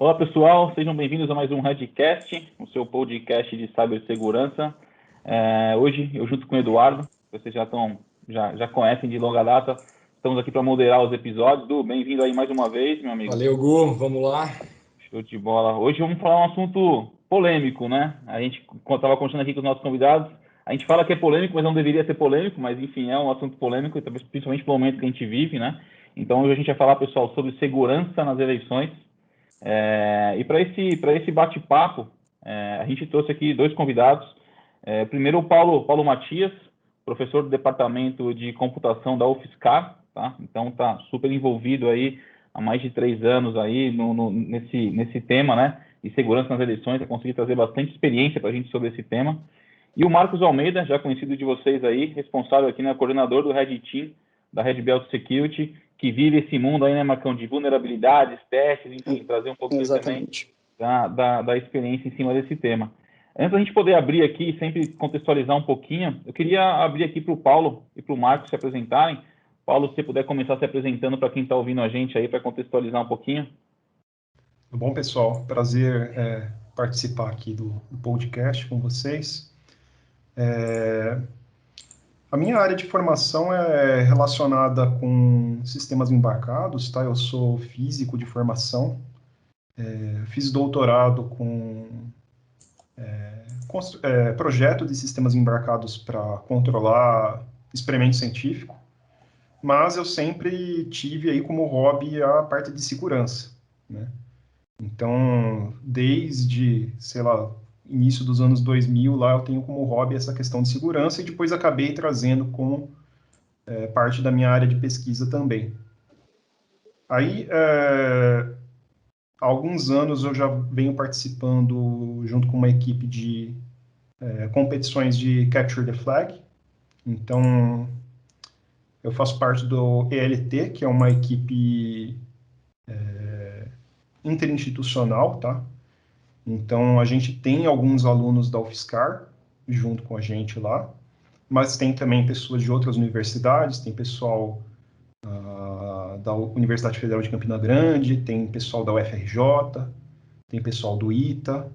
Olá pessoal, sejam bem-vindos a mais um Redcast, o seu podcast de cibersegurança. Hoje eu junto com o Eduardo, vocês já conhecem de longa data, estamos aqui para moderar os episódios. Du, bem-vindo aí mais uma vez, meu amigo. Valeu, Gu, vamos lá. Show de bola. Hoje vamos falar um assunto polêmico, né? A gente estava conversando aqui com os nossos convidados, a gente fala que é polêmico, mas não deveria ser polêmico, mas enfim, é um assunto polêmico, principalmente pelo momento que a gente vive, né? Então hoje a gente vai falar, pessoal, sobre segurança nas eleições. E para esse bate-papo, a gente trouxe aqui dois convidados. Primeiro o Paulo Matias, professor do Departamento de Computação da UFSCar, tá? Então está super envolvido aí há mais de 3 anos aí nesse tema, né? E segurança nas eleições, vai conseguir trazer bastante experiência para a gente sobre esse tema. E o Marcos Almeida, já conhecido de vocês aí, responsável aqui, né, coordenador do Red Team, da Red Belt Security, que vive esse mundo aí, né, Marcão, de vulnerabilidades, testes, enfim, trazer um pouco também da experiência em cima desse tema. Antes da gente poder abrir aqui e sempre contextualizar um pouquinho, eu queria abrir aqui para o Paulo e para o Marcos se apresentarem. Paulo, se você puder começar se apresentando para quem está ouvindo a gente aí, para contextualizar um pouquinho. Bom, pessoal, prazer participar aqui do podcast com vocês. A minha área de formação é relacionada com sistemas embarcados, tá? Eu sou físico de formação, fiz doutorado com projeto de sistemas embarcados para controlar experimento científico, mas eu sempre tive aí como hobby a parte de segurança, né? Então, desde, sei lá, início dos anos 2000, lá eu tenho como hobby essa questão de segurança e depois acabei trazendo como parte da minha área de pesquisa também. Aí, há alguns anos eu já venho participando junto com uma equipe de competições de Capture the Flag. Então, eu faço parte do ELT, que é uma equipe interinstitucional, tá? Então, a gente tem alguns alunos da UFSCar junto com a gente lá, mas tem também pessoas de outras universidades, tem pessoal da Universidade Federal de Campina Grande, tem pessoal da UFRJ, tem pessoal do ITA,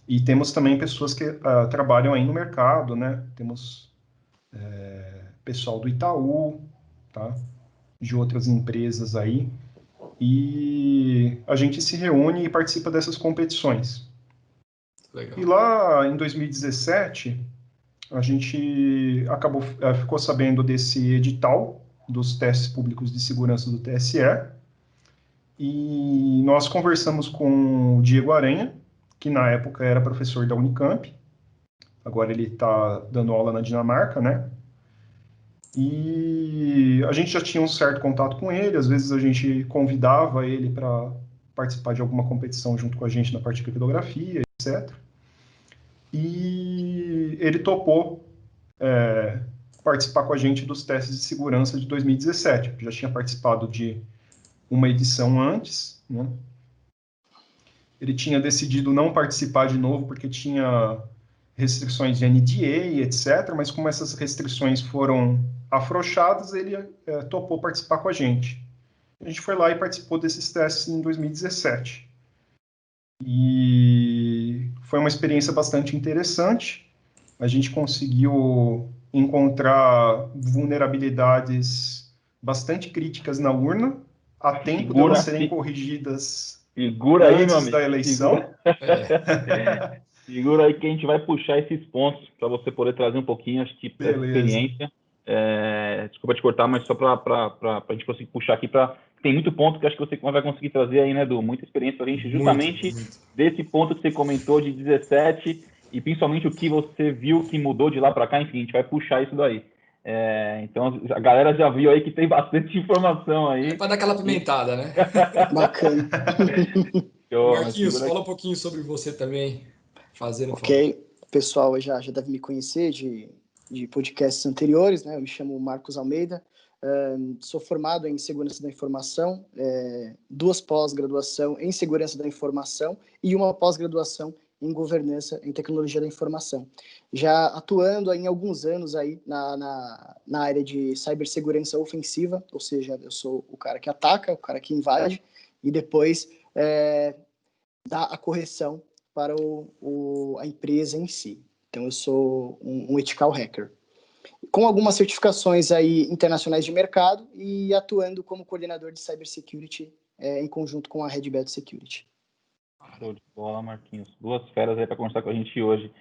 e temos também pessoas que trabalham aí no mercado, né? Temos pessoal do Itaú, tá? De outras empresas aí, e a gente se reúne e participa dessas competições. Legal. E lá em 2017, a gente ficou sabendo desse edital dos testes públicos de segurança do TSE, e nós conversamos com o Diego Aranha, que na época era professor da Unicamp, agora ele está dando aula na Dinamarca, né? E a gente já tinha um certo contato com ele, às vezes a gente convidava ele para participar de alguma competição junto com a gente na parte de criptografia, etc. E ele topou participar com a gente dos testes de segurança de 2017. Já tinha participado de uma edição antes, né? Ele tinha decidido não participar de novo porque tinha restrições de NDA, etc., mas como essas restrições foram afrouxadas, ele topou participar com a gente. A gente foi lá e participou desses testes em 2017. E foi uma experiência bastante interessante. A gente conseguiu encontrar vulnerabilidades bastante críticas na urna, a tempo delas serem corrigidas antes da eleição. Segura aí que a gente vai puxar esses pontos para você poder trazer um pouquinho, acho que, essa experiência. Desculpa te cortar, mas só para a gente conseguir puxar aqui, tem muito ponto que acho que você vai conseguir trazer aí, né, Edu? Muita experiência para a gente, justamente desse ponto que você comentou de 17 e principalmente o que você viu que mudou de lá para cá, enfim, a gente vai puxar isso daí. Então, a galera já viu aí que tem bastante informação aí. Para dar aquela pimentada, né? Bacana. Marquinhos, fala um pouquinho sobre você também. Ok, o pessoal já deve me conhecer de podcasts anteriores, né? Eu me chamo Marcos Almeida, sou formado em Segurança da Informação, 2 pós-graduação em Segurança da Informação e uma pós-graduação em Governança em Tecnologia da Informação. Já atuando em alguns anos aí na área de cibersegurança ofensiva, ou seja, eu sou o cara que ataca, o cara que invade, e depois dar a correção para a empresa em si. Então, eu sou um ethical hacker, com algumas certificações aí internacionais de mercado e atuando como coordenador de cybersecurity em conjunto com a Red Belt Security. Show de bola, Marquinhos. 2 feras aí para conversar com a gente hoje.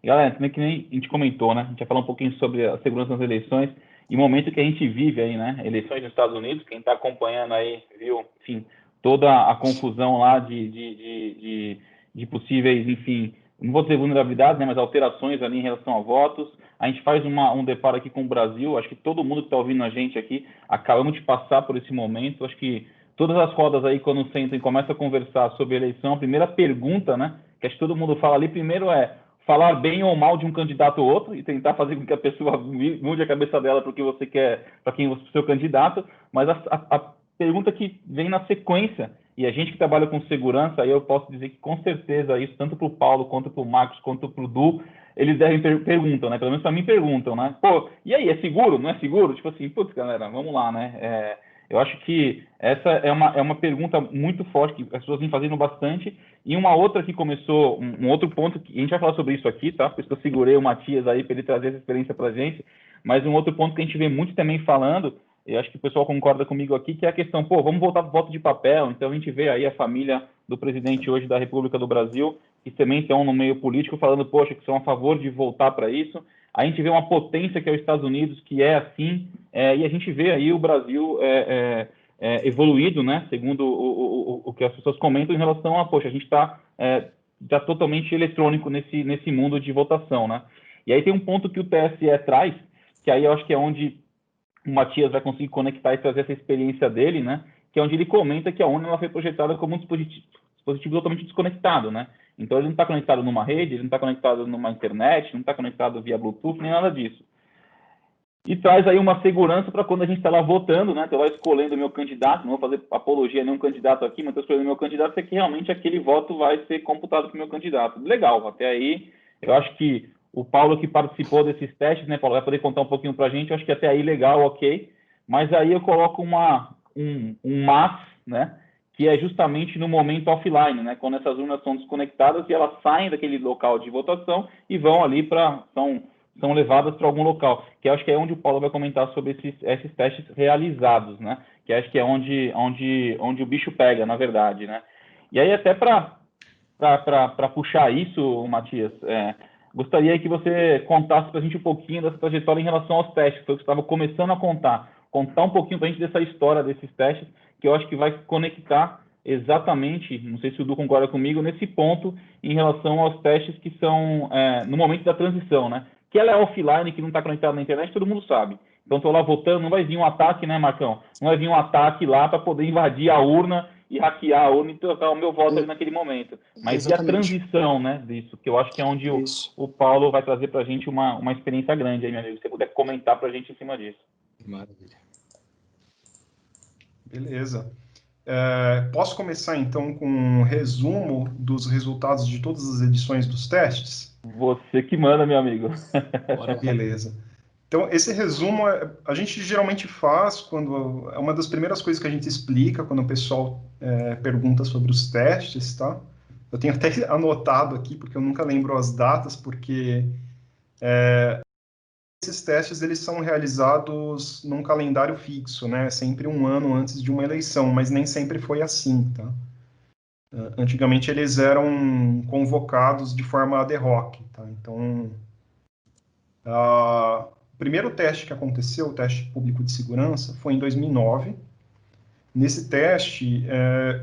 E, galera, que nem a gente comentou, né? A gente vai falar um pouquinho sobre a segurança nas eleições e o momento que a gente vive aí, né? Eleições nos Estados Unidos, quem está acompanhando aí, viu, enfim, toda a confusão lá de possíveis, enfim, não vou dizer vulnerabilidades, né? Mas alterações ali em relação a votos. A gente faz um deparo aqui com o Brasil. Acho que todo mundo que está ouvindo a gente aqui, acabamos de passar por esse momento. Acho que todas as rodas aí, quando sentam e começam a conversar sobre eleição, a primeira pergunta, né, que acho que todo mundo fala ali, primeiro é falar bem ou mal de um candidato ou outro e tentar fazer com que a pessoa mude a cabeça dela para o que você quer, para quem você é o seu candidato, mas a pergunta que vem na sequência, e a gente que trabalha com segurança, aí eu posso dizer que com certeza isso, tanto para o Paulo, quanto para o Marcos, quanto para o Du, eles devem perguntam, né, pelo menos para mim perguntam, né, pô, e aí, é seguro, não é seguro? Tipo assim, putz, galera, vamos lá, né, eu acho que essa é uma pergunta muito forte, que as pessoas vêm fazendo bastante. E uma outra que começou, um outro ponto, que a gente vai falar sobre isso aqui, tá? Por isso que eu segurei o Matias aí para ele trazer essa experiência para a gente. Mas um outro ponto que a gente vê muito também falando, e acho que o pessoal concorda comigo aqui, que é a questão, pô, vamos voltar para o voto de papel. Então a gente vê aí a família do presidente hoje da República do Brasil, que também estão no meio político, falando, poxa, que são a favor de voltar para isso. A gente vê uma potência que é os Estados Unidos, que é assim, e a gente vê aí o Brasil evoluído, né, segundo o que as pessoas comentam em relação a, poxa, a gente está já totalmente eletrônico nesse mundo de votação, né? E aí tem um ponto que o TSE traz, que aí eu acho que é onde o Matias vai conseguir conectar e trazer essa experiência dele, né, que é onde ele comenta que a urna ela foi projetada como um dispositivo totalmente desconectado, né? Então ele não está conectado numa rede, ele não está conectado numa internet, não está conectado via Bluetooth, nem nada disso. E traz aí uma segurança para quando a gente está lá votando, né? Estou lá escolhendo o meu candidato, não vou fazer apologia a nenhum candidato aqui, mas estou escolhendo o meu candidato, é que realmente aquele voto vai ser computado para o meu candidato. Legal, até aí eu acho que o Paulo que participou desses testes, né, Paulo, vai poder contar um pouquinho para a gente, eu acho que até aí legal, ok, mas aí eu coloco um mas, né, que é justamente no momento offline, né, quando essas urnas são desconectadas e elas saem daquele local de votação e vão ali são levadas para algum local, que eu acho que é onde o Paulo vai comentar sobre esses testes realizados, né, que acho que é onde o bicho pega, na verdade, né. E aí até para puxar isso, Matias, gostaria que você contasse para a gente um pouquinho dessa trajetória em relação aos testes, que eu estava começando a contar um pouquinho para a gente dessa história desses testes, que eu acho que vai conectar exatamente, não sei se o Du concorda comigo, nesse ponto em relação aos testes que são no momento da transição, né? Que ela é offline, que não está conectada na internet, todo mundo sabe. Então, estou lá votando, não vai vir um ataque, né, Marcão? Não vai vir um ataque lá para poder invadir a urna e hackear a urna e trocar o meu voto ali naquele momento. Mas exatamente. E a transição, né, disso, que eu acho que é onde o Paulo vai trazer para a gente uma experiência grande aí, meu amigo. Se você puder comentar para a gente em cima disso. Maravilha. Beleza. Posso começar, então, com um resumo dos resultados de todas as edições dos testes? Você que manda, meu amigo. Beleza. Então, esse resumo a gente geralmente faz quando... É uma das primeiras coisas que a gente explica quando o pessoal pergunta sobre os testes, tá? Eu tenho até anotado aqui, porque eu nunca lembro as datas, porque esses testes eles são realizados num calendário fixo, né? Sempre um ano antes de uma eleição, mas nem sempre foi assim, tá? Antigamente eles eram convocados de forma ad hoc, tá? Então, o primeiro teste que aconteceu, o teste público de segurança, foi em 2009. Nesse teste,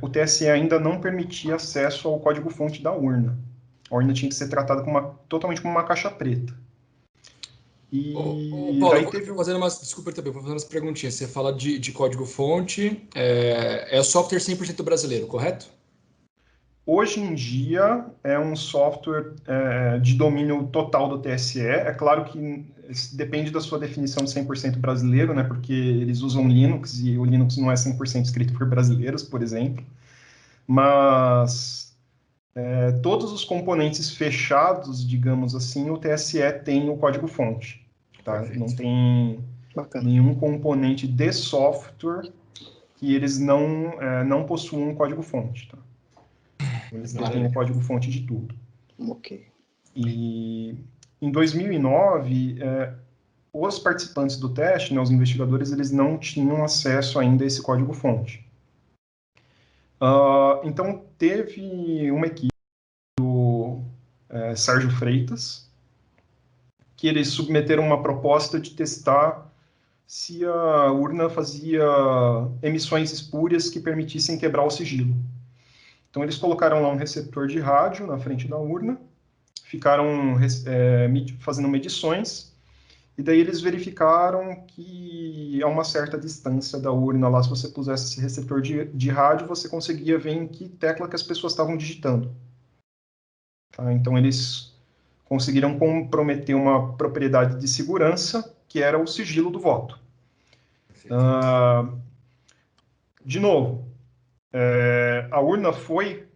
o TSE ainda não permitia acesso ao código-fonte da urna. A urna tinha que ser tratada totalmente como uma caixa preta. E Paulo, daí teve... Desculpa também, vou fazer umas perguntinhas. Você fala de código-fonte, é software 100% brasileiro, correto? Hoje em dia é um software de domínio total do TSE. É claro que depende da sua definição de 100% brasileiro, né? Porque eles usam Linux e o Linux não é 100% escrito por brasileiros, por exemplo. Mas todos os componentes fechados, digamos assim, o TSE tem o código-fonte. Tá? Não tem nenhum componente de software que eles não possuam um código-fonte. Tá? Eles têm o código-fonte de tudo. Ok. E em 2009, os participantes do teste, né, os investigadores, eles não tinham acesso ainda a esse código-fonte. Então, teve uma equipe do Sérgio Freitas, que eles submeteram uma proposta de testar se a urna fazia emissões espúrias que permitissem quebrar o sigilo. Então, eles colocaram lá um receptor de rádio na frente da urna, ficaram fazendo medições, e daí eles verificaram que a uma certa distância da urna lá, se você pusesse esse receptor de rádio, você conseguia ver em que tecla que as pessoas estavam digitando. Tá? Então, eles conseguiram comprometer uma propriedade de segurança, que era o sigilo do voto. De novo, a urna foi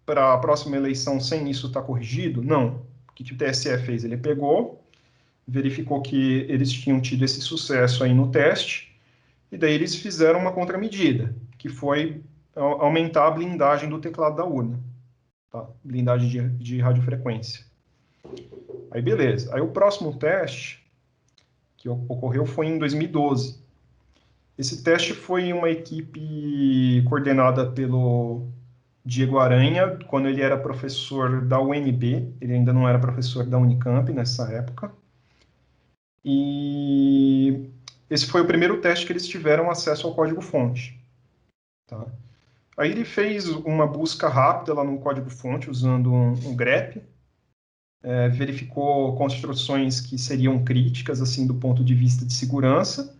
para a próxima eleição sem isso estar corrigido? Não. O que o TSE fez? Ele pegou, verificou que eles tinham tido esse sucesso aí no teste, e daí eles fizeram uma contramedida, que foi aumentar a blindagem do teclado da urna. Tá? Blindagem de radiofrequência. Aí, beleza. Aí, o próximo teste que ocorreu foi em 2012. Esse teste foi uma equipe coordenada pelo Diego Aranha, quando ele era professor da UNB, ele ainda não era professor da Unicamp nessa época. E esse foi o primeiro teste que eles tiveram acesso ao código-fonte. Tá? Aí ele fez uma busca rápida lá no código-fonte usando um grep, verificou construções que seriam críticas assim do ponto de vista de segurança,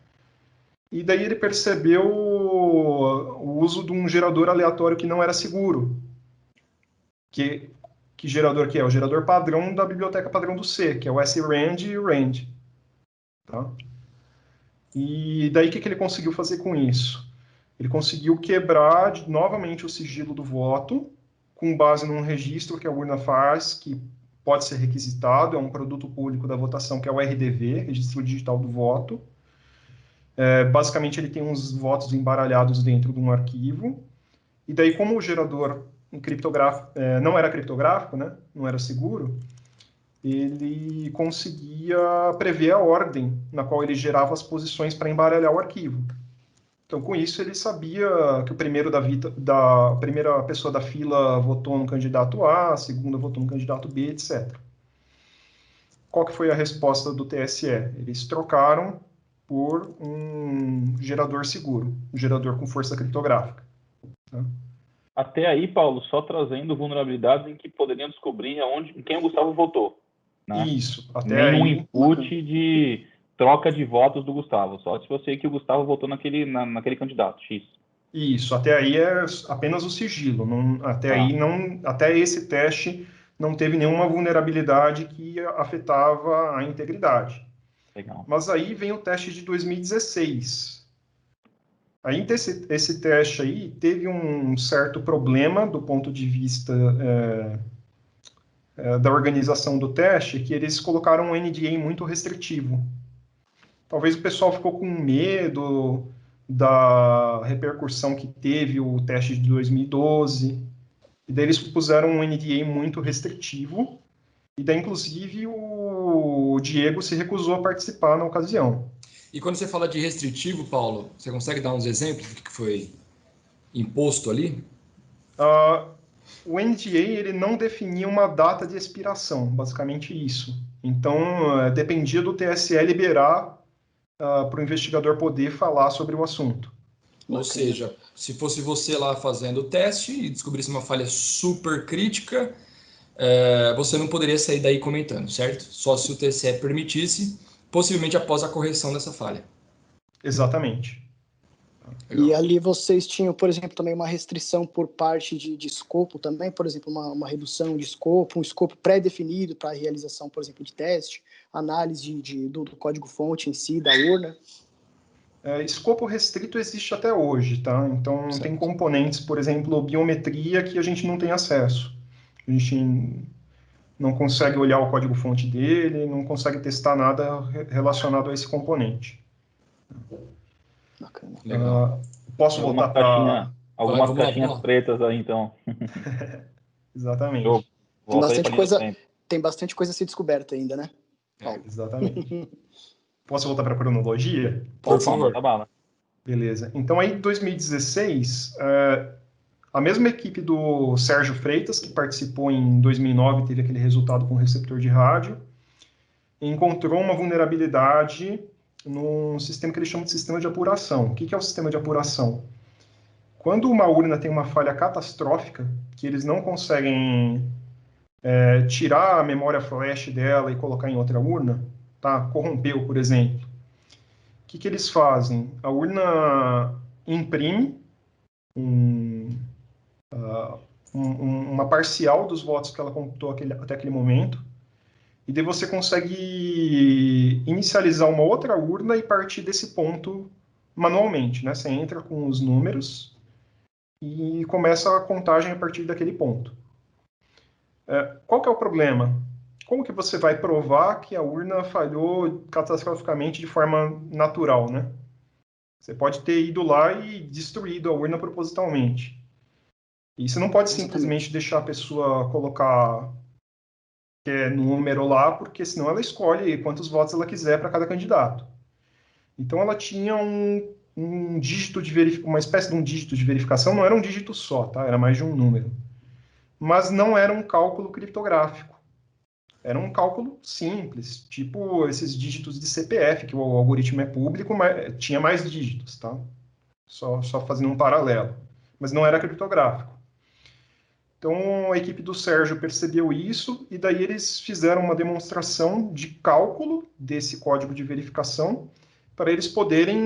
e daí ele percebeu o uso de um gerador aleatório que não era seguro. Que gerador que é? O gerador padrão da biblioteca padrão do C, que é o srand e o rand. Tá? E daí o que ele conseguiu fazer com isso? Ele conseguiu quebrar novamente o sigilo do voto, com base num registro que a urna faz, que pode ser requisitado, é um produto público da votação, que é o RDV, Registro Digital do Voto. Basicamente, ele tem uns votos embaralhados dentro de um arquivo, e daí, como o gerador não era criptográfico, né, não era seguro, ele conseguia prever a ordem na qual ele gerava as posições para embaralhar o arquivo. Então, com isso, ele sabia que a primeira pessoa da fila votou no candidato A, a segunda votou no candidato B, etc. Qual que foi a resposta do TSE? Eles trocaram por um gerador seguro, um gerador com força criptográfica. Tá? Até aí, Paulo, só trazendo vulnerabilidades em que poderiam descobrir em quem o Gustavo votou. Né? Isso, até nenhum aí... input de troca de votos do Gustavo, só se eu sei que o Gustavo votou naquele candidato, X. Isso, até aí é apenas o sigilo. Até esse teste não teve nenhuma vulnerabilidade que afetava a integridade. Legal. Mas aí vem o teste de 2016. Aí esse teste aí teve um certo problema do ponto de vista da organização do teste, que eles colocaram um NDA muito restritivo. Talvez o pessoal ficou com medo da repercussão que teve o teste de 2012, e daí eles puseram um NDA muito restritivo, e daí, inclusive, o Diego se recusou a participar na ocasião. E quando você fala de restritivo, Paulo, você consegue dar uns exemplos do que foi imposto ali? O NDA ele não definia uma data de expiração, basicamente isso. Então, dependia do TSE liberar para o investigador poder falar sobre o assunto. Ou seja, se fosse você lá fazendo o teste e descobrisse uma falha super crítica, você não poderia sair daí comentando, certo? Só se o TSE permitisse, possivelmente após a correção dessa falha. Exatamente. Legal. E ali vocês tinham, por exemplo, também uma restrição por parte de escopo também, por exemplo, uma redução de escopo, um escopo pré-definido para a realização, por exemplo, de teste, análise do código-fonte em si, da urna. Escopo restrito existe até hoje, tá? Então, certo. Tem componentes, por exemplo, biometria, que a gente não tem acesso. A gente não consegue olhar o código-fonte dele, não consegue testar nada relacionado a esse componente. Bacana. Posso voltar para... Algumas caixinhas pretas aí, então. Exatamente. Eu Tem volto aí bastante pra linha do coisa, tempo. tem bastante coisa a ser descoberta ainda, né, Paulo? Exatamente. Posso voltar para a cronologia? Por Opa, manda favor. bala. Beleza. Então, aí, em 2016, a mesma equipe do Sérgio Freitas, que participou em 2009, teve aquele resultado com o receptor de rádio, encontrou uma vulnerabilidade num sistema que eles chamam de sistema de apuração. O que é o sistema de apuração? Quando uma urna tem uma falha catastrófica, que eles não conseguem tirar a memória flash dela e colocar em outra urna, tá? Corrompeu, por exemplo. O que eles fazem? A urna imprime uma parcial dos votos que ela computou até aquele momento, e daí você consegue inicializar uma outra urna e partir desse ponto manualmente, né? Você entra com os números e começa a contagem a partir daquele ponto. Qual que é o problema? Como que você vai provar que a urna falhou catastroficamente de forma natural, né? Você pode ter ido lá e destruído a urna propositalmente. E você não pode simplesmente deixar a pessoa colocar número lá, porque senão ela escolhe quantos votos ela quiser para cada candidato. Então ela tinha um dígito de verificação, uma espécie de um dígito de verificação, não era um dígito só, tá? Era mais de um número. Mas não era um cálculo criptográfico. Era um cálculo simples, tipo esses dígitos de CPF, que o algoritmo é público, mas tinha mais dígitos, tá? Só fazendo um paralelo. Mas não era criptográfico. Então, a equipe do Sérgio percebeu isso, e daí eles fizeram uma demonstração de cálculo desse código de verificação, para eles poderem,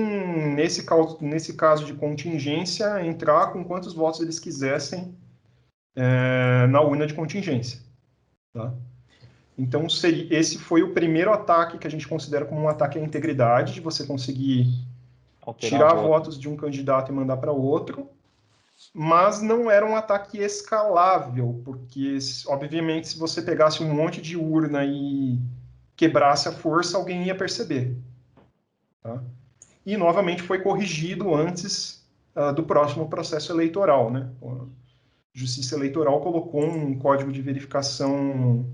nesse caso de contingência, entrar com quantos votos eles quisessem na urna de contingência. Tá? Então, esse foi o primeiro ataque que a gente considera como um ataque à integridade, de você conseguir tirar votos de um candidato e mandar para outro, mas não era um ataque escalável, porque, obviamente, se você pegasse um monte de urna e quebrasse a força, alguém ia perceber. Tá? E, novamente, foi corrigido antes do próximo processo eleitoral. Né? A Justiça Eleitoral colocou um código de verificação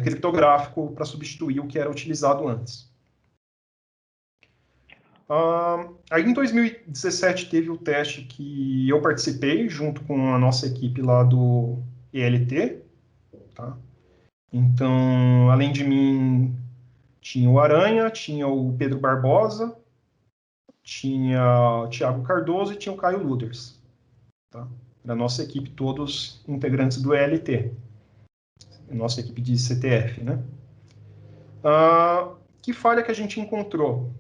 criptográfico para substituir o que era utilizado antes. Aí em 2017 teve o teste que eu participei junto com a nossa equipe lá do ELT. Tá? Então, além de mim, tinha o Aranha, tinha o Pedro Barbosa, tinha o Thiago Cardoso e tinha o Caio Luders. Tá? Da nossa equipe, todos integrantes do ELT. Nossa equipe de CTF, né? Que falha que a gente encontrou?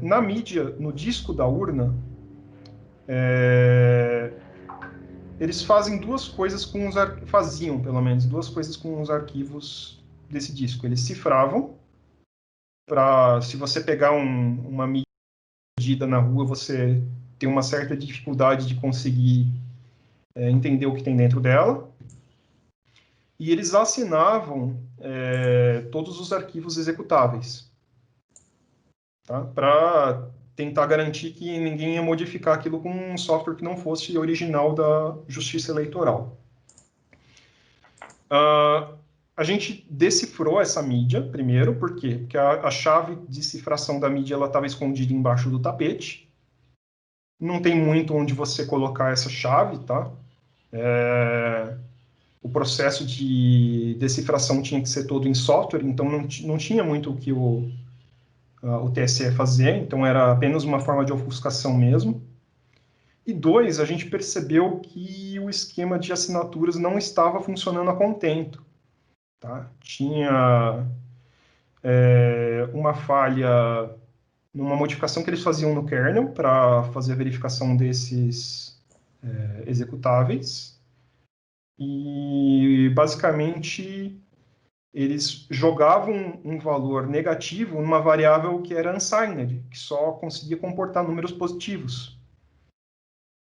Na mídia, no disco da urna, eles fazem duas coisas com os faziam, pelo menos, duas coisas com os arquivos desse disco. Eles cifravam, para, se você pegar uma medida na rua, você tem uma certa dificuldade de conseguir entender o que tem dentro dela. E eles assinavam todos os arquivos executáveis, tá? Para tentar garantir que ninguém ia modificar aquilo com um software que não fosse original da Justiça Eleitoral. A gente decifrou essa mídia primeiro, por quê? Porque a chave de cifração da mídia estava escondida embaixo do tapete. Não tem muito onde você colocar essa chave, tá? O processo de decifração tinha que ser todo em software, então não tinha muito o que o TSE fazer, então era apenas uma forma de ofuscação mesmo. E dois, a gente percebeu que o esquema de assinaturas não estava funcionando a contento. Tá? Tinha uma falha numa modificação que eles faziam no kernel para fazer a verificação desses executáveis. E, basicamente, eles jogavam um valor negativo numa variável que era unsigned, que só conseguia comportar números positivos.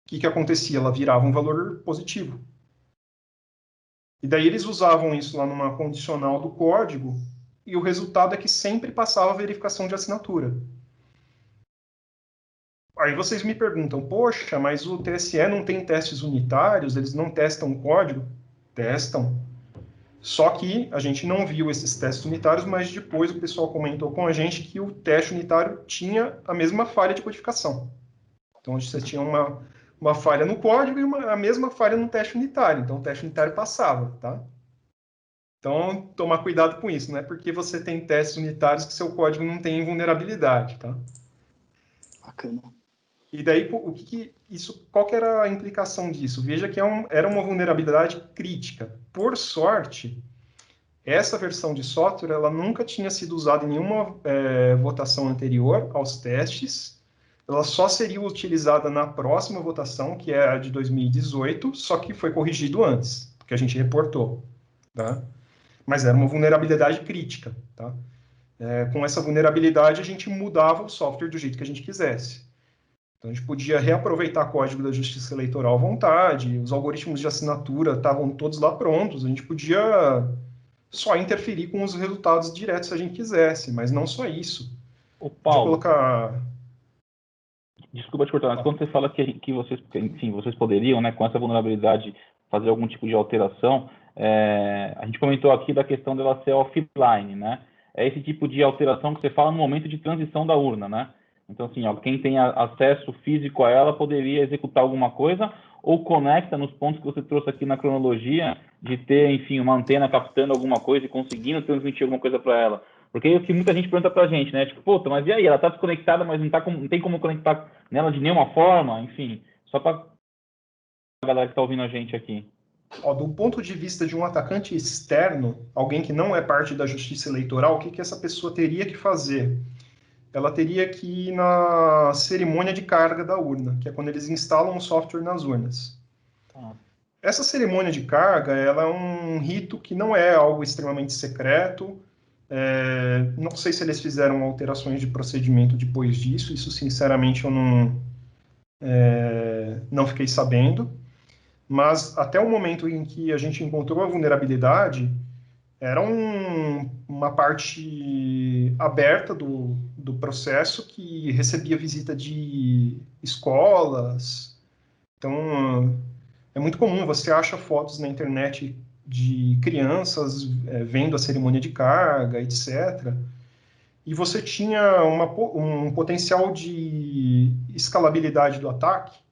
O que acontecia? Ela virava um valor positivo. E daí eles usavam isso lá numa condicional do código, e o resultado é que sempre passava a verificação de assinatura. Aí vocês me perguntam, poxa, mas o TSE não tem testes unitários, eles não testam o código? Testam. Só que a gente não viu esses testes unitários, mas depois o pessoal comentou com a gente que o teste unitário tinha a mesma falha de codificação. Então você tinha uma falha no código e a mesma falha no teste unitário. Então o teste unitário passava, tá? Então, tomar cuidado com isso, não é porque você tem testes unitários que seu código não tem vulnerabilidade, tá? Bacana. E daí, qual que era a implicação disso? Veja que era uma vulnerabilidade crítica. Por sorte, essa versão de software ela nunca tinha sido usada em nenhuma votação anterior aos testes. Ela só seria utilizada na próxima votação, que é a de 2018, só que foi corrigido antes, porque a gente reportou, tá? Mas era uma vulnerabilidade crítica, tá? Com essa vulnerabilidade, a gente mudava o software do jeito que a gente quisesse. Então, a gente podia reaproveitar código da Justiça Eleitoral à vontade, os algoritmos de assinatura estavam todos lá prontos, a gente podia só interferir com os resultados diretos se a gente quisesse, mas não só isso. Ô, Podia Paulo, colocar... desculpa te cortar, mas quando você fala que vocês, enfim, vocês poderiam, né, com essa vulnerabilidade, fazer algum tipo de alteração, a gente comentou aqui da questão dela ser offline, né? É esse tipo de alteração que você fala no momento de transição da urna, né? Então, assim, ó, quem tem acesso físico a ela poderia executar alguma coisa ou conecta nos pontos que você trouxe aqui na cronologia de ter, enfim, uma antena captando alguma coisa e conseguindo transmitir alguma coisa para ela. Porque é o que muita gente pergunta pra gente, né? Tipo, puta, mas e aí? Ela tá desconectada, mas não tem como conectar nela de nenhuma forma, enfim. Só pra galera que tá ouvindo a gente aqui. Do ponto de vista de um atacante externo, alguém que não é parte da Justiça Eleitoral, o que essa pessoa teria que fazer? Ela teria que ir na cerimônia de carga da urna, que é quando eles instalam o software nas urnas. Essa cerimônia de carga, ela é um rito que não é algo extremamente secreto. Não sei se eles fizeram alterações de procedimento depois disso, isso sinceramente eu não fiquei sabendo. Mas até o momento em que a gente encontrou a vulnerabilidade, era uma parte aberta do processo que recebia visita de escolas. Então, é muito comum, você acha fotos na internet de crianças vendo a cerimônia de carga, etc. E você tinha um potencial de escalabilidade do ataque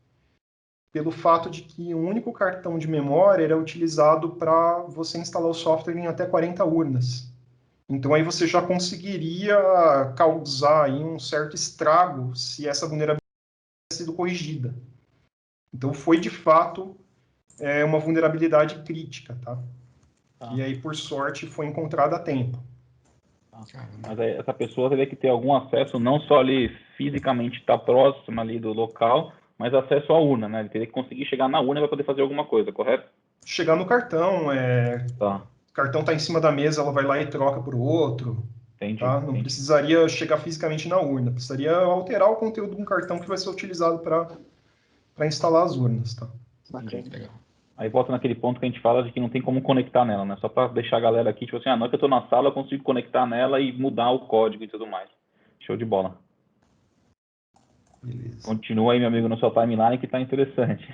pelo fato de que um único cartão de memória era utilizado para você instalar o software em até 40 urnas. Então, aí você já conseguiria causar aí um certo estrago se essa vulnerabilidade tivesse sido corrigida. Então, foi, de fato, uma vulnerabilidade crítica, tá? E aí, por sorte, foi encontrada a tempo. Mas aí, essa pessoa teria que ter algum acesso, não só ali fisicamente estar próximo ali do local, mas acesso à urna, né? Ele teria que conseguir chegar na urna para poder fazer alguma coisa, correto? Chegar no cartão, Tá. o cartão está em cima da mesa, ela vai lá e troca por outro. Entendi, Tá? Não entendi. precisaria chegar fisicamente na urna, precisaria alterar o conteúdo de um cartão que vai ser utilizado para instalar as urnas. Tá? Bacana. Legal. Aí volta naquele ponto que a gente fala de que não tem como conectar nela, né? Só para deixar a galera aqui, tipo assim, na hora que eu tô na sala, eu consigo conectar nela e mudar o código e tudo mais. Show de bola. Beleza. Continua aí, meu amigo, no seu timeline que tá interessante.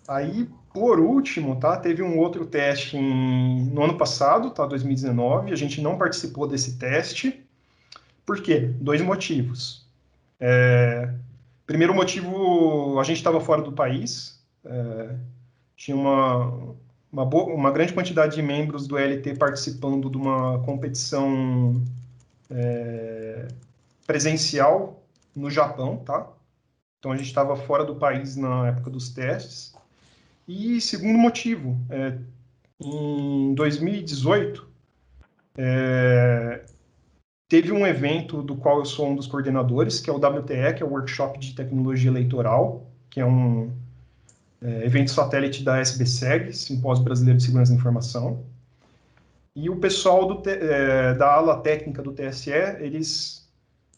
Aí, por último, tá? Teve um outro teste no ano passado, tá? 2019. A gente não participou desse teste. Por quê? 2 motivos. Primeiro motivo, a gente estava fora do país. Tinha uma grande quantidade de membros do LT participando de uma competição presencial no Japão, tá? Então a gente estava fora do país na época dos testes. E segundo motivo, em 2018, teve um evento do qual eu sou um dos coordenadores, que é o WTE, que é o Workshop de Tecnologia Eleitoral, que é um evento satélite da SBSEG, Simpósio Brasileiro de Segurança da Informação. E o pessoal da ala técnica do TSE,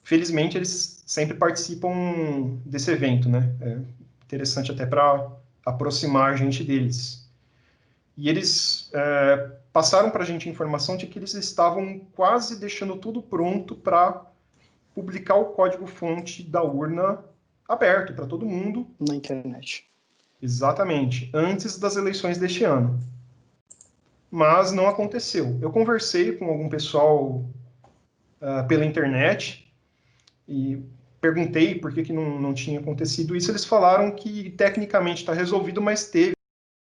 felizmente, eles sempre participam desse evento, né? É interessante até para aproximar a gente deles. E eles passaram para a gente a informação de que eles estavam quase deixando tudo pronto para publicar o código-fonte da urna aberto para todo mundo. Na internet. Exatamente, antes das eleições deste ano. Mas não aconteceu. Eu conversei com algum pessoal pela internet e perguntei por que não tinha acontecido isso. Eles falaram que tecnicamente está resolvido, mas teve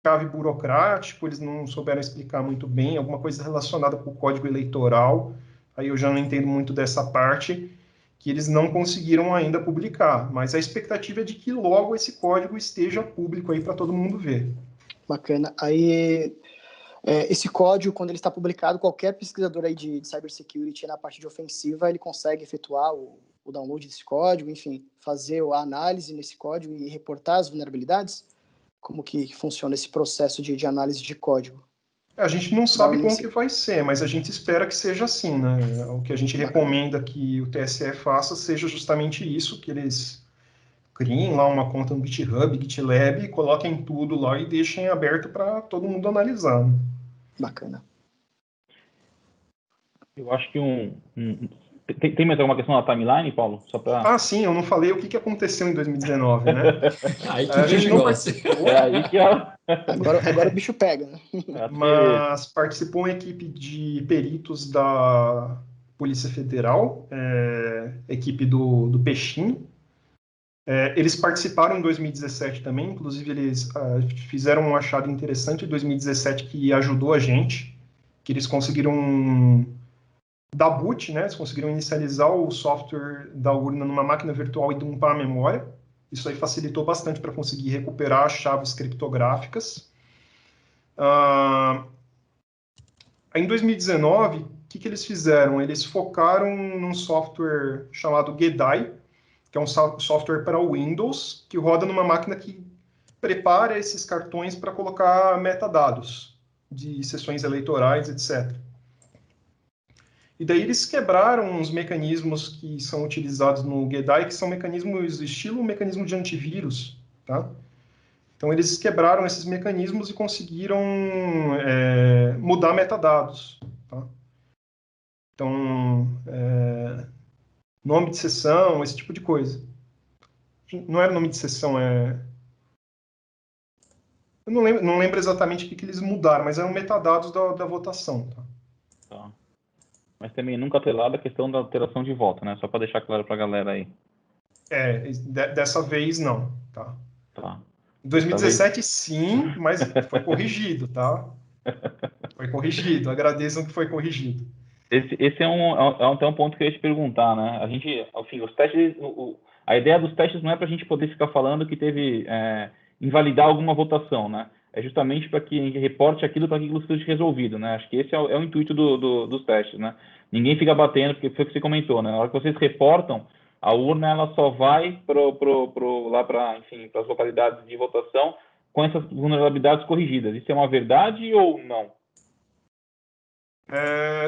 trave burocrático, eles não souberam explicar muito bem, alguma coisa relacionada com o código eleitoral. Aí eu já não entendo muito dessa parte, que eles não conseguiram ainda publicar. Mas a expectativa é de que logo esse código esteja público aí para todo mundo ver. Bacana. Aí, esse código, quando ele está publicado, qualquer pesquisador aí de cybersecurity na parte de ofensiva, ele consegue efetuar o download desse código, enfim, fazer a análise nesse código e reportar as vulnerabilidades? Como que funciona esse processo de análise de código? A gente não sabe como que vai ser, mas a gente espera que seja assim, né? O que a gente recomenda que o TSE faça seja justamente isso, que eles criem lá uma conta no GitHub, GitLab, coloquem tudo lá e deixem aberto para todo mundo analisar. Bacana. Eu acho que tem mais alguma questão na timeline, Paulo? Só pra... Ah, sim, eu não falei o que aconteceu em 2019, né? Aí que A vem o gente não negócio. participou, É aí que Agora o bicho pega, né? mas participou uma equipe de peritos da Polícia Federal, equipe do Peixinho. Eles participaram em 2017 também, inclusive eles fizeram um achado interessante em 2017 que ajudou a gente, que eles conseguiram dar boot, né? Eles conseguiram inicializar o software da urna numa máquina virtual e dumpar a memória. Isso aí facilitou bastante para conseguir recuperar as chaves criptográficas. Em 2019, o que eles fizeram? Eles focaram num software chamado Gedai, que é um software para Windows, que roda numa máquina que prepara esses cartões para colocar metadados de sessões eleitorais, etc. E daí eles quebraram os mecanismos que são utilizados no Gedai, que são mecanismos estilo mecanismo de antivírus, tá? Então eles quebraram esses mecanismos e conseguiram mudar metadados, tá? Então, nome de sessão, esse tipo de coisa. Não era nome de sessão, eu não lembro exatamente o que eles mudaram, mas eram metadados da votação. Tá? Tá. Mas também nunca atrelado a questão da alteração de voto, né? Só para deixar claro para a galera aí. Dessa vez não. Tá? Tá. Em 2017 sim, mas foi corrigido, tá? Foi corrigido, agradeçam que foi corrigido. Esse até um ponto que eu ia te perguntar, né? A gente, enfim, os testes, a ideia dos testes não é para a gente poder ficar falando que teve invalidar alguma votação, né? É justamente para que a gente reporte aquilo para que aquilo seja resolvido, né? Acho que esse é o intuito dos testes, né? Ninguém fica batendo, porque foi o que você comentou, né? Na hora que vocês reportam, a urna ela só vai lá para, enfim, para as localidades de votação com essas vulnerabilidades corrigidas. Isso é uma verdade ou não?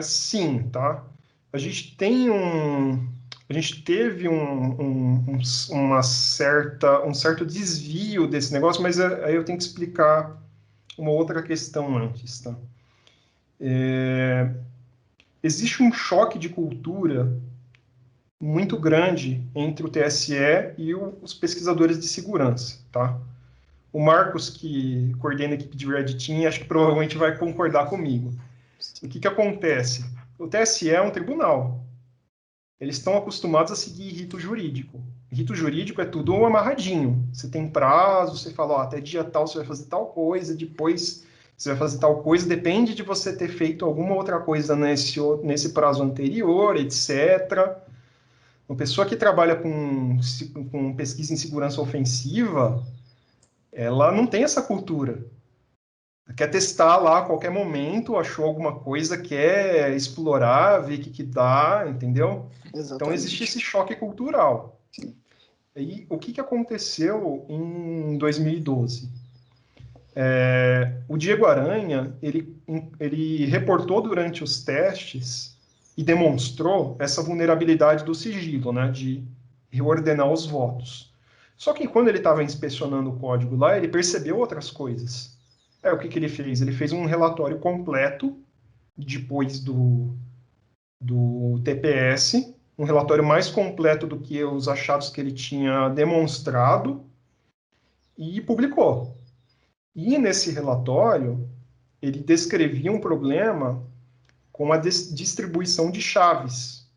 Sim, tá? A gente teve um certo desvio desse negócio, mas aí eu tenho que explicar uma outra questão antes, tá? Existe um choque de cultura muito grande entre o TSE e os pesquisadores de segurança, tá? O Marcos, que coordena a equipe de Red Team, acho que provavelmente vai concordar comigo. O que acontece? O TSE é um tribunal. Eles estão acostumados a seguir rito jurídico. Rito jurídico é tudo amarradinho. Você tem prazo, você fala, ó, até dia tal você vai fazer tal coisa, depois você vai fazer tal coisa, depende de você ter feito alguma outra coisa nesse prazo anterior, etc. Uma pessoa que trabalha com pesquisa em segurança ofensiva, ela não tem essa cultura. Quer testar lá a qualquer momento, achou alguma coisa, quer explorar, ver o que dá, entendeu? Exatamente. Então existe esse choque cultural. Sim. E o que aconteceu em 2012? O Diego Aranha, ele reportou durante os testes e demonstrou essa vulnerabilidade do sigilo, né, de reordenar os votos. Só que quando ele estava inspecionando o código lá, ele percebeu outras coisas. O que ele fez? Ele fez um relatório completo depois do TPS, um relatório mais completo do que os achados que ele tinha demonstrado e publicou. E nesse relatório, ele descrevia um problema com a distribuição de chaves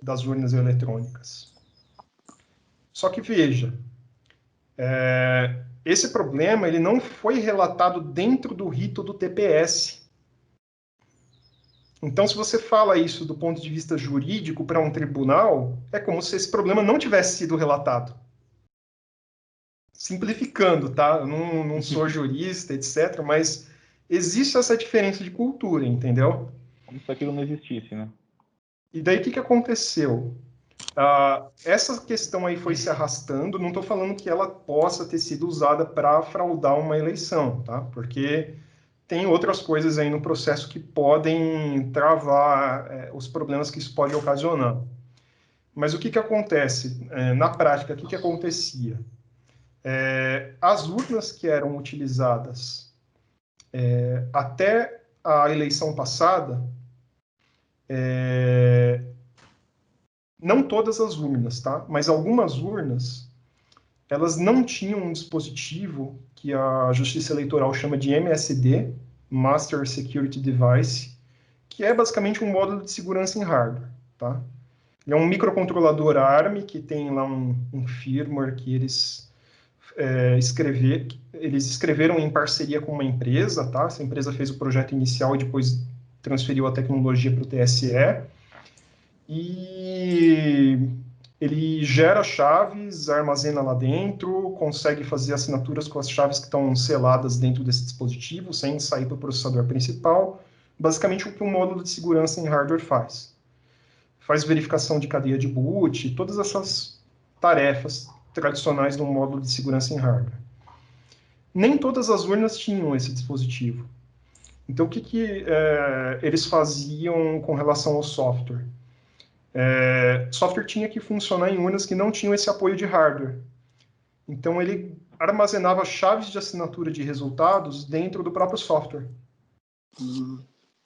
das urnas eletrônicas. Só que veja, esse problema ele não foi relatado dentro do rito do TPS. Então, se você fala isso do ponto de vista jurídico para um tribunal, é como se esse problema não tivesse sido relatado. Simplificando, tá? Eu não sou jurista, etc., mas existe essa diferença de cultura, entendeu? Como se aquilo não existisse, né? E daí, o que aconteceu? Essa questão aí foi se arrastando, não estou falando que ela possa ter sido usada para fraudar uma eleição, tá? Porque tem outras coisas aí no processo que podem travar os problemas que isso pode ocasionar. Mas o que acontece? Na prática, o que acontecia? As urnas que eram utilizadas até a eleição passada, não todas as urnas, tá? Mas algumas urnas, elas não tinham um dispositivo que a Justiça Eleitoral chama de MSD, Master Security Device, que é basicamente um módulo de segurança em hardware, tá? Ele é um microcontrolador ARM que tem lá um firmware que eles escreveram em parceria com uma empresa, tá? Essa empresa fez o projeto inicial e depois transferiu a tecnologia para o TSE. E ele gera chaves, armazena lá dentro, consegue fazer assinaturas com as chaves que estão seladas dentro desse dispositivo, sem sair para o processador principal. Basicamente, o que um módulo de segurança em hardware faz. Faz verificação de cadeia de boot, todas essas tarefas tradicionais de um módulo de segurança em hardware. Nem todas as urnas tinham esse dispositivo. Então, o que eles faziam com relação ao software? Software tinha que funcionar em urnas que não tinham esse apoio de hardware. Então, ele armazenava chaves de assinatura de resultados dentro do próprio software.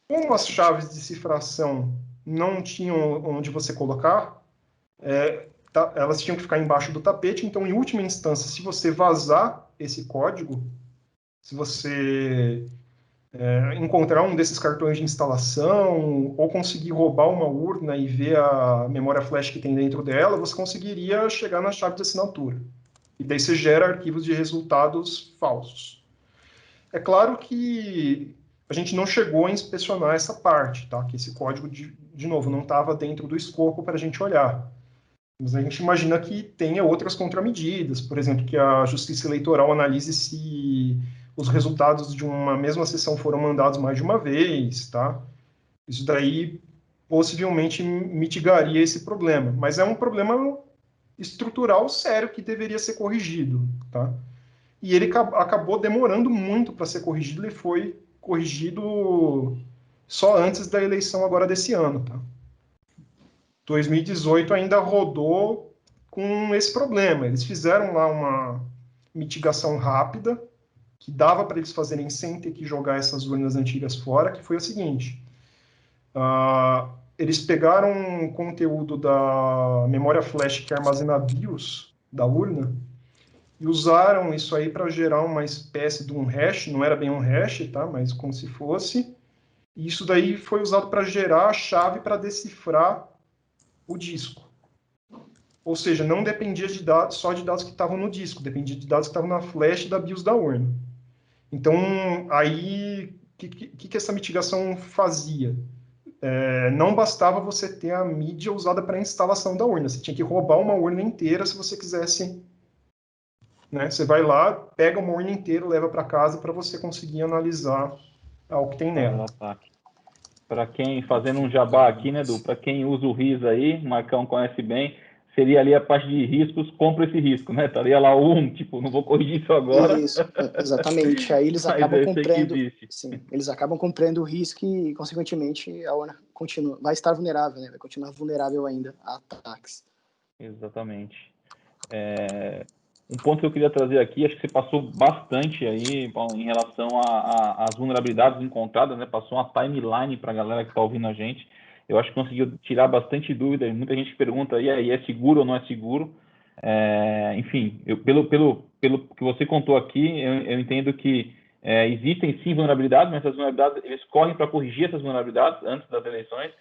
Como as chaves de cifração não tinham onde você colocar, elas tinham que ficar embaixo do tapete. Então, em última instância, se você vazar esse código, se você encontrar um desses cartões de instalação ou conseguir roubar uma urna e ver a memória flash que tem dentro dela, você conseguiria chegar na chave de assinatura. E daí você gera arquivos de resultados falsos. É claro que a gente não chegou a inspecionar essa parte, tá? Que esse código, de novo, não estava dentro do escopo para a gente olhar. Mas a gente imagina que tenha outras contramedidas, por exemplo, que a Justiça Eleitoral analise se os resultados de uma mesma sessão foram mandados mais de uma vez, tá? Isso daí possivelmente mitigaria esse problema, mas é um problema estrutural sério que deveria ser corrigido, tá? E ele acabou demorando muito para ser corrigido, ele foi corrigido só antes da eleição agora desse ano, tá? 2018 ainda rodou com esse problema. Eles fizeram lá uma mitigação rápida, que dava para eles fazerem sem ter que jogar essas urnas antigas fora, que foi o seguinte. Eles pegaram um conteúdo da memória flash que armazena BIOS da urna e usaram isso aí para gerar uma espécie de um hash, não era bem um hash, tá? Mas como se fosse. E isso daí foi usado para gerar a chave para decifrar o disco. Ou seja, não dependia de dados, só de dados que estavam no disco, dependia de dados que estavam na flash da BIOS da urna. Então, aí, o que essa mitigação fazia? Não bastava você ter a mídia usada para a instalação da urna, você tinha que roubar uma urna inteira se você quisesse. Né? Você vai lá, pega uma urna inteira, leva para casa para você conseguir analisar o que tem nela. Para quem, fazendo um jabá aqui, né, Du? Para quem usa o RIS aí, o Marcão conhece bem, seria ali a parte de riscos, compra esse risco, né? Estaria lá tipo, não vou corrigir isso agora. Isso, exatamente. Aí eles acabam comprando, sim, eles acabam comprando o risco e, consequentemente, a urna vai estar vulnerável, né? Vai continuar vulnerável ainda a ataques. Exatamente. Um ponto que eu queria trazer aqui, acho que você passou bastante aí, Paulo, em relação às vulnerabilidades encontradas, né? Passou uma timeline para a galera que está ouvindo a gente. Eu acho que conseguiu tirar bastante dúvida. Muita gente pergunta, e aí, é seguro ou não é seguro? Enfim, pelo que você contou aqui, eu entendo que existem sim vulnerabilidades, mas essas vulnerabilidades, eles correm para corrigir essas vulnerabilidades antes das eleições.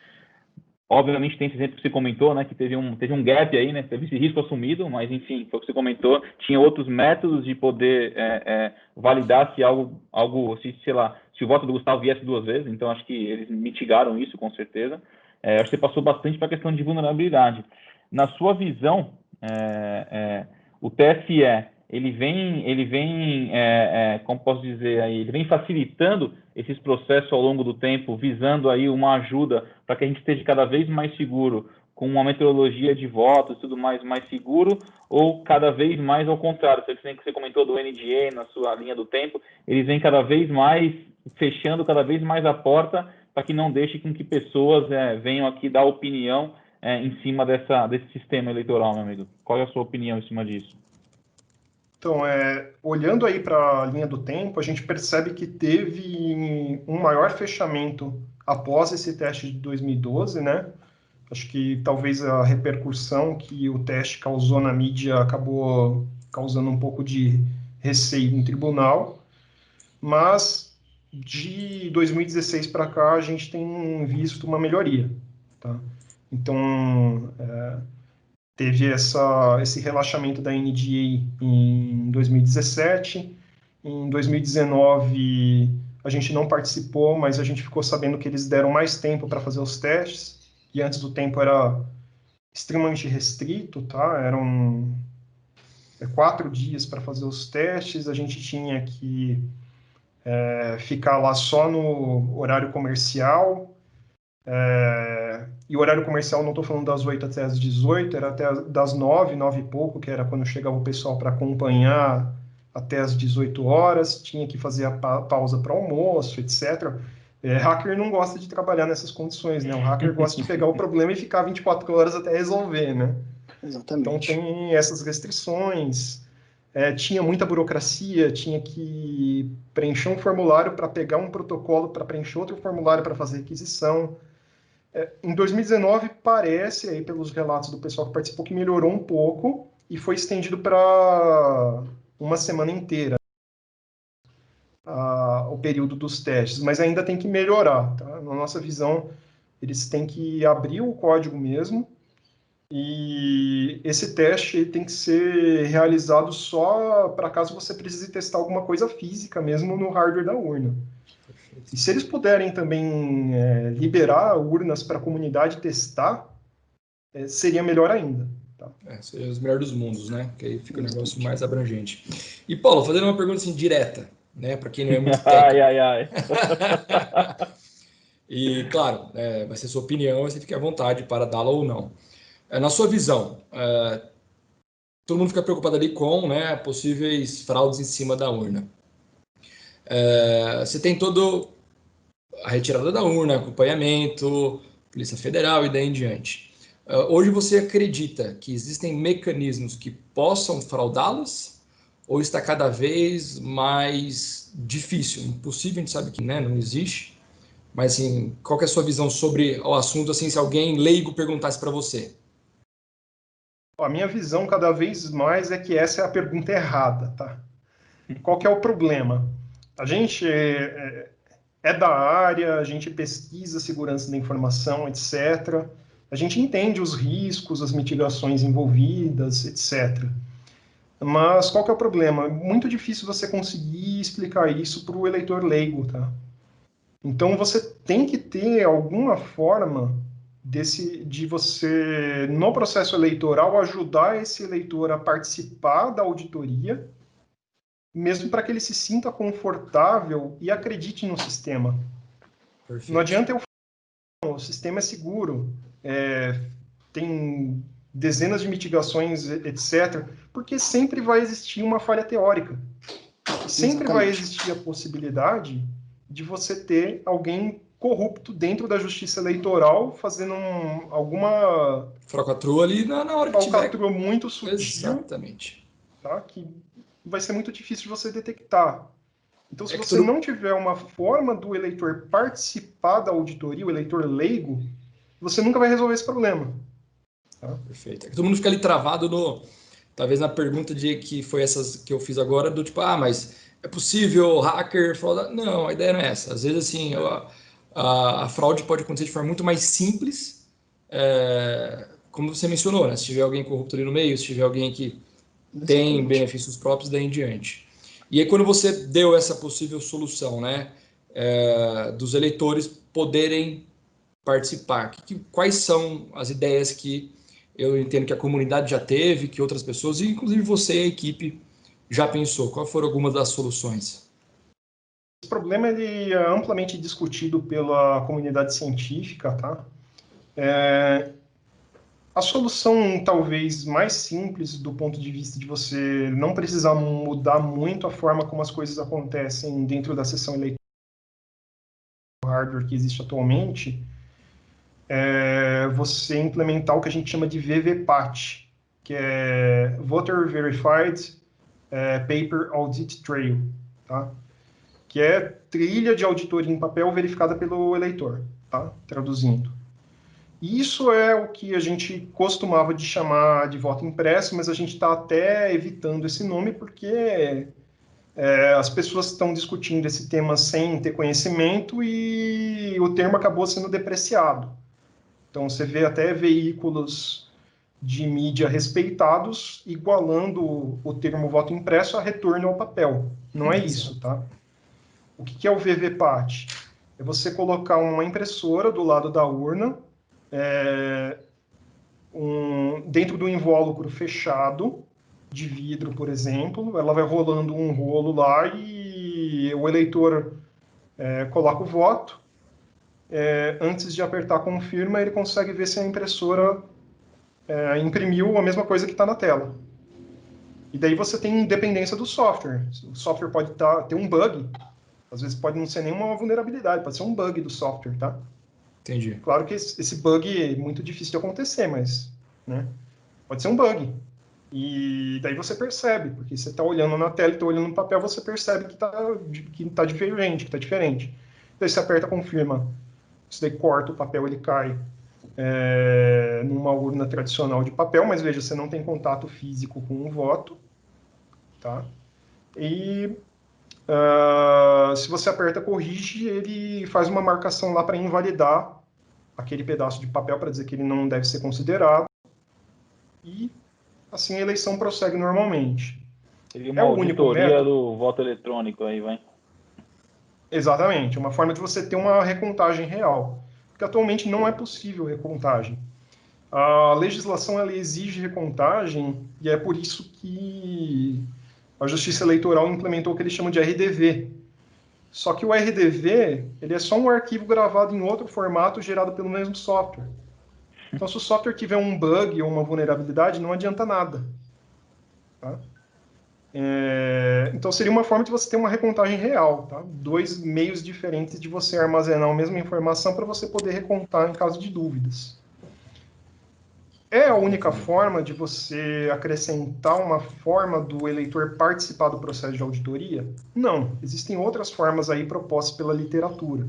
Obviamente tem esse exemplo que você comentou, né, que teve um gap aí, né, teve esse risco assumido, mas enfim, foi o que você comentou, tinha outros métodos de poder validar se sei lá, se o voto do Gustavo viesse 2 vezes, então acho que eles mitigaram isso com certeza. Acho que você passou bastante para a questão de vulnerabilidade. Na sua visão, o TSE, ele vem como posso dizer aí, ele vem facilitando esses processos ao longo do tempo, visando aí uma ajuda para que a gente esteja cada vez mais seguro, com uma metodologia de votos, tudo mais seguro, ou cada vez mais ao contrário, que você comentou do NDA na sua linha do tempo, eles vêm cada vez mais fechando cada vez mais a porta para que não deixe com que pessoas venham aqui dar opinião em cima desse sistema eleitoral, meu amigo. Qual é a sua opinião em cima disso? Então, olhando aí para a linha do tempo, a gente percebe que teve um maior fechamento após esse teste de 2012, né? Acho que talvez a repercussão que o teste causou na mídia acabou causando um pouco de receio no tribunal, mas de 2016 para cá a gente tem visto uma melhoria, tá? Então, teve esse relaxamento da NDA em 2017. Em 2019, a gente não participou, mas a gente ficou sabendo que eles deram mais tempo para fazer os testes, e antes o tempo era extremamente restrito, tá? Eram 4 dias para fazer os testes, a gente tinha que ficar lá só no horário comercial. E o horário comercial, não estou falando das 8 até as 18, era até das 9, 9 e pouco, que era quando chegava o pessoal para acompanhar até as 18 horas, tinha que fazer a pausa para almoço, etc. Hacker não gosta de trabalhar nessas condições, né? O hacker gosta de pegar o problema e ficar 24 horas até resolver, né? Exatamente. Então tem essas restrições, tinha muita burocracia, tinha que preencher um formulário para pegar um protocolo, para preencher outro formulário para fazer requisição. Em 2019, parece, aí pelos relatos do pessoal que participou, que melhorou um pouco e foi estendido para uma semana inteira o período dos testes, mas ainda tem que melhorar, tá? Na nossa visão, eles têm que abrir o código mesmo, e esse teste tem que ser realizado só para caso você precise testar alguma coisa física mesmo no hardware da urna. E se eles puderem também liberar urnas para a comunidade testar, seria melhor ainda. Tá? Seria os melhores dos mundos, né? Que aí fica um negócio mais abrangente. E, Paulo, fazendo uma pergunta assim, direta, né? Para quem não é muito técnico. Ai. E, claro, vai ser sua opinião, você fique à vontade para dá-la ou não. Na sua visão, todo mundo fica preocupado ali com, né, possíveis fraudes em cima da urna. Você tem toda a retirada da urna, acompanhamento, Polícia Federal e daí em diante. Hoje você acredita que existem mecanismos que possam fraudá-las? Ou está cada vez mais difícil? Impossível, a gente sabe que, né, não existe. Mas, assim, qual que é a sua visão sobre o assunto, assim, se alguém leigo perguntasse para você? A minha visão cada vez mais é que essa é a pergunta errada, tá? Qual que é o problema? A gente é da área, a gente pesquisa segurança da informação, etc. A gente entende os riscos, as mitigações envolvidas, etc. Mas qual que é o problema? É muito difícil você conseguir explicar isso para o eleitor leigo, tá? Então você tem que ter alguma forma de você, no processo eleitoral, ajudar esse eleitor a participar da auditoria, mesmo para que ele se sinta confortável e acredite no sistema. Perfeito. Não adianta eu falar, o sistema é seguro, tem dezenas de mitigações, etc., porque sempre vai existir uma falha teórica. Sempre vai existir a possibilidade de você ter alguém corrupto dentro da justiça eleitoral fazendo alguma falcatrua ali na hora que tiver. Falcatrua muito sutil. Exatamente. Tá? Que vai ser muito difícil de você detectar. Então, se você não tiver uma forma do eleitor participar da auditoria, o eleitor leigo, você nunca vai resolver esse problema. Tá? Perfeito. Todo mundo fica ali travado talvez na pergunta que foi essas que eu fiz agora, do tipo, mas é possível hacker fraudar? Não, a ideia não é essa. Às vezes, assim, a fraude pode acontecer de forma muito mais simples, como você mencionou, né? Se tiver alguém corrupto ali no meio, se tiver alguém que tem Exatamente. benefícios próprios, daí em diante. E aí, quando você deu essa possível solução, né, dos eleitores poderem participar, quais são as ideias que eu entendo que a comunidade já teve, que outras pessoas, e inclusive você e a equipe, já pensou? Quais foram algumas das soluções? Esse problema ele é amplamente discutido pela comunidade científica, tá? A solução talvez mais simples do ponto de vista de você não precisar mudar muito a forma como as coisas acontecem dentro da sessão eleitoral hardware que existe atualmente, é você implementar o que a gente chama de VVPAT, que é Voter Verified Paper Audit Trail, tá? Que é trilha de auditoria em papel verificada pelo eleitor, tá? Traduzindo. Isso é o que a gente costumava de chamar de voto impresso, mas a gente está até evitando esse nome porque as pessoas estão discutindo esse tema sem ter conhecimento e o termo acabou sendo depreciado. Então, você vê até veículos de mídia respeitados igualando o termo voto impresso a retorno ao papel. Não é isso, tá? O que é o VVPAT? É você colocar uma impressora do lado da urna, dentro do invólucro fechado, de vidro, por exemplo, ela vai rolando um rolo lá e o eleitor coloca o voto. Antes de apertar confirma, ele consegue ver se a impressora imprimiu a mesma coisa que está na tela. E daí você tem independência do software. O software pode ter um bug, às vezes pode não ser nenhuma vulnerabilidade, pode ser um bug do software, tá? Entendi. Claro que esse bug é muito difícil de acontecer, mas né, pode ser um bug. E daí você percebe, porque você está olhando na tela e está olhando no papel, você percebe que está diferente, que está diferente. Daí você aperta confirma, isso daí corta o papel, ele cai numa urna tradicional de papel, mas veja, você não tem contato físico com o voto, tá? E se você aperta corrige, ele faz uma marcação lá para invalidar aquele pedaço de papel para dizer que ele não deve ser considerado e assim a eleição prossegue normalmente. Seria É uma o único auditoria método? do voto eletrônico aí, vai. Exatamente, uma forma de você ter uma recontagem real, porque atualmente não é possível recontagem. A legislação ela exige recontagem e é por isso que a Justiça Eleitoral implementou o que eles chamam de RDV. Só que o RDV ele é só um arquivo gravado em outro formato gerado pelo mesmo software. Então, se o software tiver um bug ou uma vulnerabilidade, não adianta nada. Tá? Então, seria uma forma de você ter uma recontagem real. Tá? Dois meios diferentes de você armazenar a mesma informação para você poder recontar em caso de dúvidas. É a única forma de você acrescentar uma forma do eleitor participar do processo de auditoria? Não. Existem outras formas aí propostas pela literatura.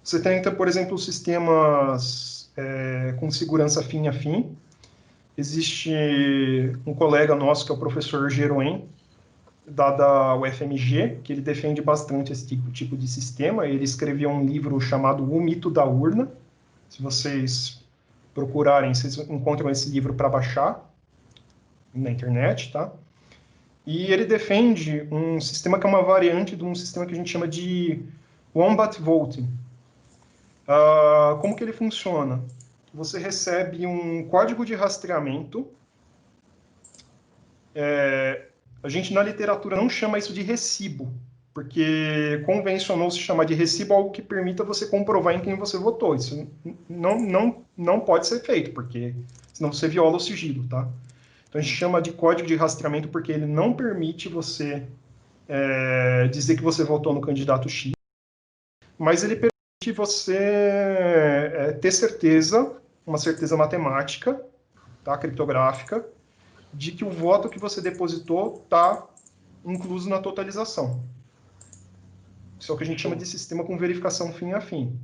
Você tem, por exemplo, sistemas com segurança fim a fim. Existe um colega nosso, que é o professor Geroen, da UFMG, que ele defende bastante esse tipo de sistema. Ele escreveu um livro chamado O Mito da Urna. Se vocês procurarem, vocês encontram esse livro para baixar na internet, tá? E ele defende um sistema que é uma variante de um sistema que a gente chama de Wombat Voting. Como que ele funciona? Você recebe um código de rastreamento. A gente, na literatura, não chama isso de recibo, porque convencionou-se chamar de recibo algo que permita você comprovar em quem você votou. Isso não pode ser feito, porque senão você viola o sigilo, tá? Então, a gente chama de código de rastreamento porque ele não permite você dizer que você votou no candidato X, mas ele permite você ter certeza, uma certeza matemática, tá, criptográfica, de que o voto que você depositou está incluso na totalização. Isso é o que a gente chama de sistema com verificação fim a fim.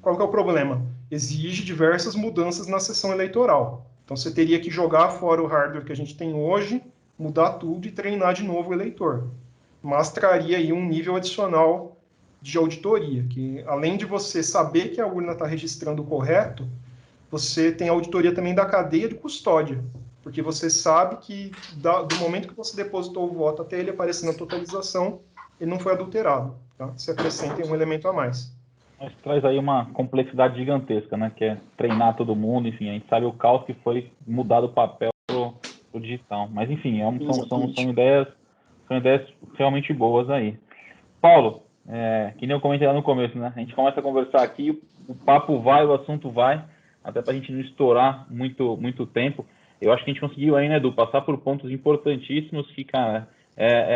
Qual que é o problema? exige diversas mudanças na sessão eleitoral. Então, você teria que jogar fora o hardware que a gente tem hoje, mudar tudo e treinar de novo o eleitor. Mas traria aí um nível adicional de auditoria, que além de você saber que a urna está registrando o correto, você tem a auditoria também da cadeia de custódia, porque você sabe que do momento que você depositou o voto até ele aparecer na totalização, ele não foi adulterado. Tá? Você acrescenta um elemento a mais. Mas traz aí uma complexidade gigantesca, né? Que é treinar todo mundo, enfim, a gente sabe o caos que foi mudar do papel pro digital. Mas, enfim, são ideias realmente boas aí. Paulo, que nem eu comentei lá no começo, né? A gente começa a conversar aqui, o papo vai, o assunto vai, até para a gente não estourar muito tempo. Eu acho que a gente conseguiu aí, né, Edu, passar por pontos importantíssimos que, cara,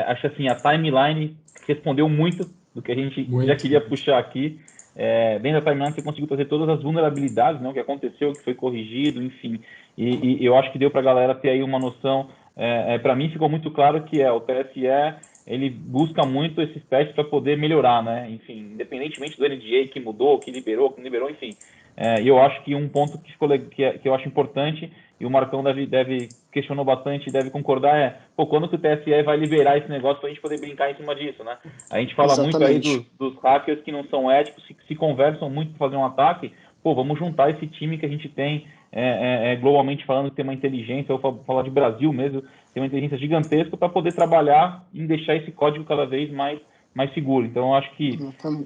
acho assim, a timeline respondeu muito do que a gente já queria puxar aqui. Dentro da timeline você conseguiu trazer todas as vulnerabilidades, né, o que aconteceu, o que foi corrigido, enfim. E eu acho que deu para a galera ter aí uma noção. Para mim ficou muito claro que o TSE ele busca muito esses testes para poder melhorar, né? Enfim, independentemente do NDA que mudou, que liberou, que não liberou, enfim. E eu acho que um ponto que eu acho importante, e o Marcão deve questionou bastante, deve concordar, quando que o TSE vai liberar esse negócio para a gente poder brincar em cima disso, né? A gente fala muito aí dos hackers que não são éticos, que se conversam muito para fazer um ataque, vamos juntar esse time que a gente tem, globalmente falando, que tem uma inteligência, eu vou falar de Brasil mesmo, tem uma inteligência gigantesca para poder trabalhar em deixar esse código cada vez mais seguro. Então, eu acho que,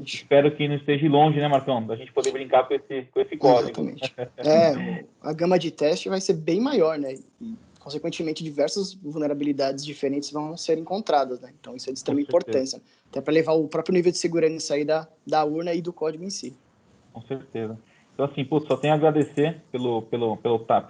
espero que não esteja longe, né, Marcão, da gente poder brincar com esse código. Exatamente. A gama de teste vai ser bem maior, né? E, consequentemente, diversas vulnerabilidades diferentes vão ser encontradas, né? Então, isso é de extrema importância. Até para levar o próprio nível de segurança aí da urna e do código em si. Com certeza. Então, assim, só tenho a agradecer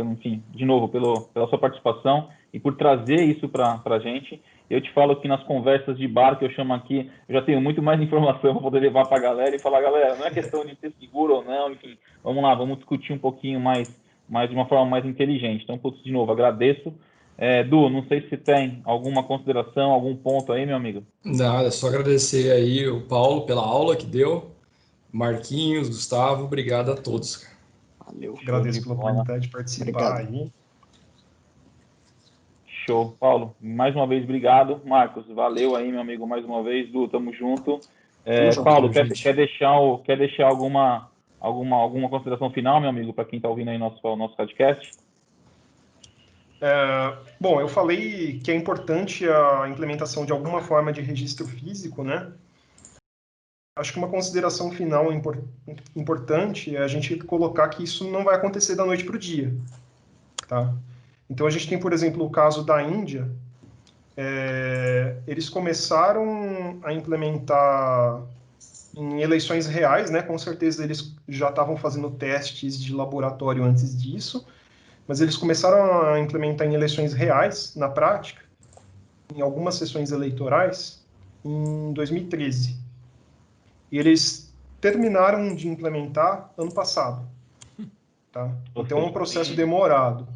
enfim, de novo, pela sua participação e por trazer isso para a gente. Eu te falo que nas conversas de bar que eu chamo aqui, eu já tenho muito mais informação para poder levar para a galera e falar, galera, não é questão de ser seguro ou não, enfim, vamos lá, vamos discutir um pouquinho mais de uma forma mais inteligente. Então, de novo, agradeço. Du, não sei se tem alguma consideração, algum ponto aí, meu amigo. Nada, só agradecer aí o Paulo pela aula que deu, Marquinhos, Gustavo, obrigado a todos. Valeu. Agradeço pela oportunidade de participar aí. Show. Paulo, mais uma vez, obrigado. Marcos, valeu aí, meu amigo, mais uma vez. Du, tamo junto. Paulo, quer deixar alguma consideração final, meu amigo, para quem está ouvindo aí nosso podcast? Bom, eu falei que é importante a implementação de alguma forma de registro físico, né? Acho que uma consideração final importante é a gente colocar que isso não vai acontecer da noite para o dia, tá? Então, a gente tem, por exemplo, o caso da Índia. Eles começaram a implementar em eleições reais, né? Com certeza eles já estavam fazendo testes de laboratório antes disso, mas eles começaram a implementar em eleições reais, na prática, em algumas sessões eleitorais, em 2013. E eles terminaram de implementar ano passado. Tá? Então, é um processo demorado.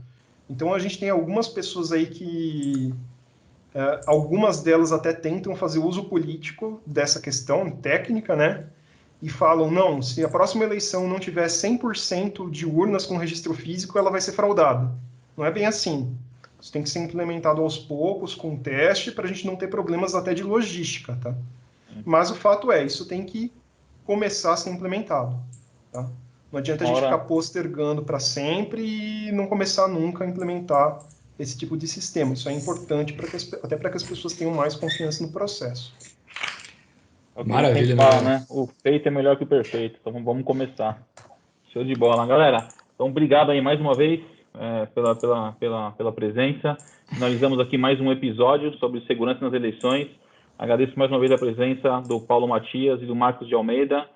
Então, a gente tem algumas pessoas aí que... algumas delas até tentam fazer uso político dessa questão técnica, né? E falam, não, se a próxima eleição não tiver 100% de urnas com registro físico, ela vai ser fraudada. Não é bem assim. Isso tem que ser implementado aos poucos, com teste, para a gente não ter problemas até de logística, tá? Mas o fato isso tem que começar a ser implementado, tá? Não adianta a gente ficar postergando para sempre e não começar nunca a implementar esse tipo de sistema. Isso é importante até para que as pessoas tenham mais confiança no processo. Maravilha, né? O feito é melhor que o perfeito. Então vamos começar. Show de bola, galera. Então obrigado aí mais uma vez pela presença. Finalizamos aqui mais um episódio sobre segurança nas eleições. Agradeço mais uma vez a presença do Paulo Matias e do Marcos de Almeida.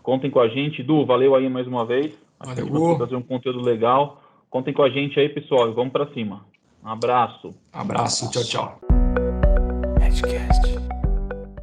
Contem com a gente. Du, valeu aí mais uma vez. Acho que a gente vai fazer um conteúdo legal. Contem com a gente aí, pessoal. Vamos para cima. Um abraço. Abraço. Tchau, tchau.